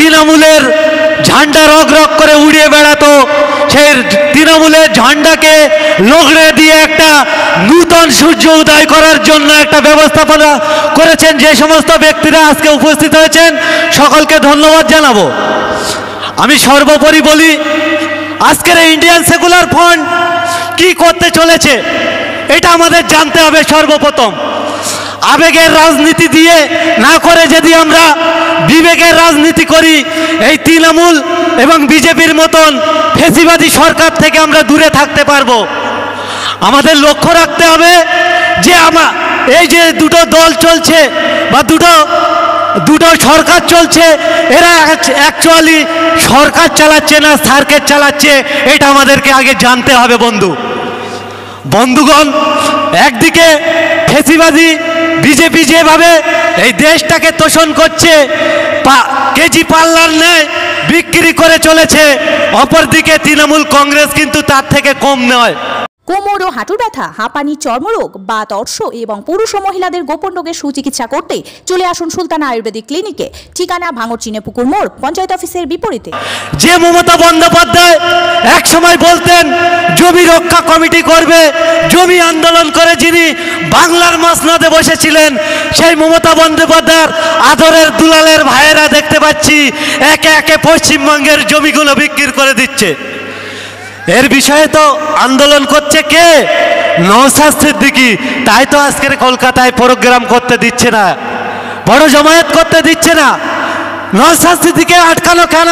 তৃণমূলের ঝান্ডা রগ রগ করে উড়িয়ে বেড়াতো, সেই তৃণমূলের ঝান্ডাকে লগড়ে দিয়ে একটা নূতন সূর্য উদয় করার জন্য একটা ব্যবস্থাপনা করেছেন যে সমস্ত ব্যক্তিরা আজকে উপস্থিত হয়েছেন, সকলকে ধন্যবাদ জানাবো। আমি সর্বোপরি বলি, আজকের ইন্ডিয়ান সেকুলার ফ্রন্ট কি করতে চলেছে এটা আমাদের জানতে হবে। সর্বপ্রথম আবেগের রাজনীতি দিয়ে না করে যদি আমরা বিবেকের রাজনীতি করি, এই তৃণমূল এবং বিজেপির মতন ফ্যাসিবাদী সরকার থেকে আমরা দূরে থাকতে পারবো। আমাদের লক্ষ্য রাখতে হবে যে এই যে দুটো দল চলছে বা দুটো সরকার চলছে, এরা অ্যাকচুয়ালি সরকার চালাচ্ছে না সার্কেট চালাচ্ছে, এটা আমাদেরকে আগে জানতে হবে। বন্ধুগণ, একদিকে ফ্যাসিবাদী বিজেপি যেভাবে এই দেশটাকে তোষণ করছে, কেজি পাল্লার ন্যায় বিক্রি করে চলেছে, অপরদিকে তৃণমূল কংগ্রেস কিন্তু তার থেকে কম নয়। কোমর ও হাঁটুর ব্যথা, হাঁপানি, চর্মরোগ, বাত, অর্শ এবং পুরুষ ও মহিলাদের গোপন রোগের সুচিকিৎসা করতে চলে আসুন সুলতানা আয়ুর্বেদিক ক্লিনিকে। ঠিকানা ভাঙড় চিনেপুকুর মোড়, পঞ্চায়েত অফিসের বিপরীতে। যে মমতা বন্দ্যোপাধ্যায় এক সময় বলতেন জমি রক্ষা কমিটি করবে, জমি আন্দোলন করে যিনি বাংলার মসনদে বসেছিলেন, সেই মমতা বন্দ্যোপাধ্যায়ের আদরের দুলালের ভাইয়েরা দেখতে পাচ্ছি একে একে পশ্চিমবঙ্গের জমিগুলো বিক্রি করে দিচ্ছে। এর বিষয়ে তো আন্দোলন করছে কে? নওশাদ সিদ্দিকী। তাই তো আজকের কলকাতায় প্রোগ্রাম করতে দিচ্ছে না, বড় জমায়েত করতে দিচ্ছে না। নওশাদ সিদ্দিকীকে আটকানো কেন?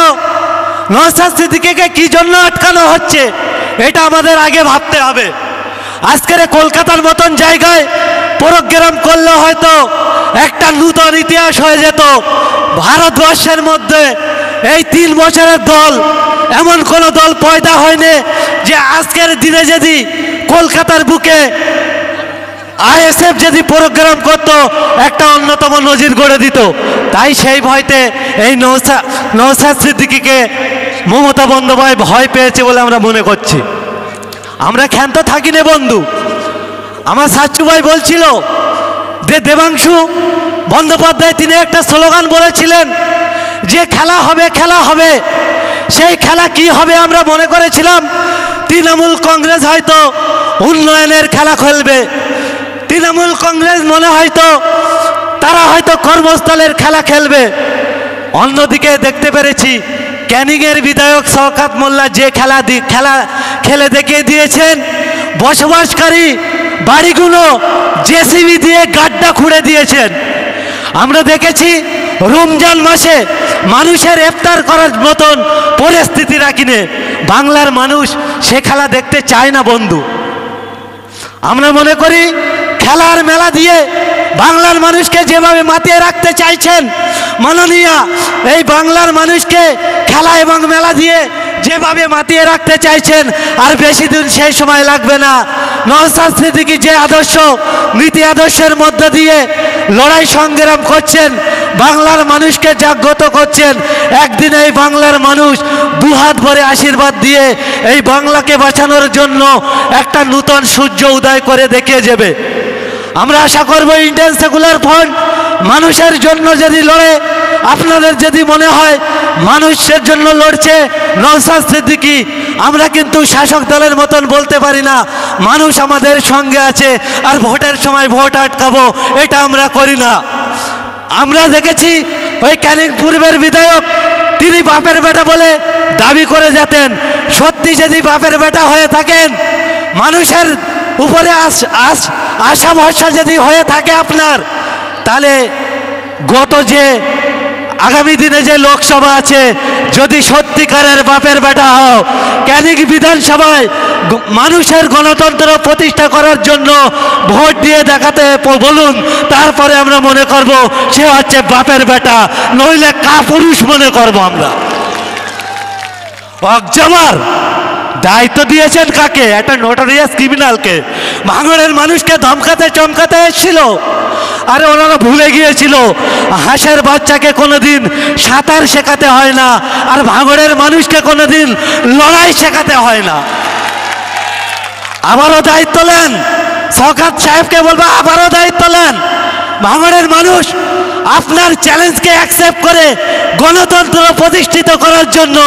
নওশাদ সিদ্দিকীকে কি জন্য আটকানো হচ্ছে এটা আমাদের আগে ভাবতে হবে। আজকের কলকাতার মতন জায়গায় প্রোগ্রাম করলে হয়তো একটা নূতন ইতিহাস হয়ে যেত। ভারতবর্ষের মধ্যে এই 3 বছরের দল, এমন কোন দল পয়দা হয়নি যে আজকের দিনে যদি কলকাতার বুকে আইএসএফ যদি প্রোগ্রাম করত, একটা অন্যতম নজির গড়ে দিত। তাই সেই ভয়তে এই নওশাদ সিদ্দিকীকে মমতা বন্দ্যোপাধ্যায় ভয় পেয়েছে বলে আমরা মনে করছি। আমরা ক্ষান্ত থাকি না বন্ধু। আমার সাচ্চু ভাই বলছিল যে দেবাংশু বন্দ্যোপাধ্যায় তিনি একটা স্লোগান বলেছিলেন যে খেলা হবে, খেলা হবে। সেই খেলা কি হবে আমরা মনে করেছিলাম তৃণমূল কংগ্রেস হয়তো উন্নয়নের খেলা খেলবে, তৃণমূল কংগ্রেস মনে হয়তো তারা হয়তো কর্মস্থলের খেলা খেলবে। অন্যদিকে দেখতে পেরেছি ক্যানিংয়ের বিধায়ক শওকত মোল্লা যে খেলা খেলে দেখিয়ে দিয়েছেন, বসবাসকারী বাড়িগুলো জেসিবি দিয়ে গাড্ডা খুঁড়ে দিয়েছেন। আমরা দেখেছি রমজান মাসে মানুষের ইফতার করার মতন পরিস্থিতি রাখিনি। বাংলার মানুষ সে খেলা দেখতে চায় না বন্ধু। আমরা মনে করি খেলার মেলা দিয়ে বাংলার মানুষকে যেভাবে মাতিয়ে রাখতে চাইছেন মাননীয়া, এই বাংলার মানুষকে খেলা এবং মেলা দিয়ে যেভাবে মাতিয়ে রাখতে চাইছেন, আর বেশি দিন সেই সময় লাগবে না। নওশাদ সিদ্দিকী যে আদর্শ নীতি আদর্শের মধ্য দিয়ে লড়াই সংগ্রাম করছেন, বাংলার মানুষকে জাগ্রত করছেন, একদিন এই বাংলার মানুষ দুহাত ভরে আশীর্বাদ দিয়ে এই বাংলাকে বাঁচানোর জন্য একটা নূতন সূর্য উদয় করে দেখিয়ে যাবে। আমরা আশা করব ইন্ডিয়ান সেকুলার ফ্রন্ট মানুষের জন্য যদি লড়ে, আপনাদের যদি মনে হয় মানুষের জন্য লড়ছে নওশাদ সিদ্দিকী, আমরা কিন্তু শাসক দলের মতন বলতে পারি না মানুষ আমাদের সঙ্গে আছে আর ভোটের সময় ভোট আটকাবো, এটা আমরা করি না। আমরা দেখেছি ওই ক্যানিং পূর্বের বিধায়ক তিনি বাপের বেটা বলে দাবি করে যেতেন। সত্যি যদি বাপের বেটা হয়ে থাকেন, মানুষের উপরে আশা ভরসা যদি হয়ে থাকে আপনার, তাহলে যে আগামী দিনে যে লোকসভা আছে, যদি সত্যিকারের বাপের বেটা হও, ক্যানিং বিধানসভায় মানুষের গণতন্ত্র প্রতিষ্ঠা করার জন্য ভোট দিয়ে দেখাতে বলুন, তারপরে আমরা মনে করব সে হচ্ছে বাপের বেটা, নইলে কাপুরুষ মনে করব আমরা। অকজামার দায়িত্ব দিয়েছেন কাকে? একটা নোটারিয়াস ক্রিমিনালকে। ভাঙড়ের মানুষকে ধমকাতে চমকাতে এসেছিল। আরে ওনারা ভুলে গিয়েছিল হাঁসের বাচ্চাকে কোনোদিন সাঁতার শেখাতে হয় না, আর ভাঙড়ের মানুষকে কোনোদিন লড়াই শেখাতে হয় না। আবারও দায়িত্ব নেন, শওকত সাহেবকে বলবো আবারও দায়িত্ব নেন। ভাঙড়ের মানুষ আপনার চ্যালেঞ্জকে অ্যাকসেপ্ট করে গণতন্ত্র প্রতিষ্ঠিত করার জন্য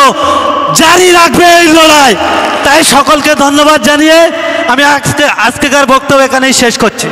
জারি রাখবে এই লড়াই। তাই সকলকে ধন্যবাদ জানিয়ে আমি আজকেকার বক্তব্য এখানেই শেষ করছি।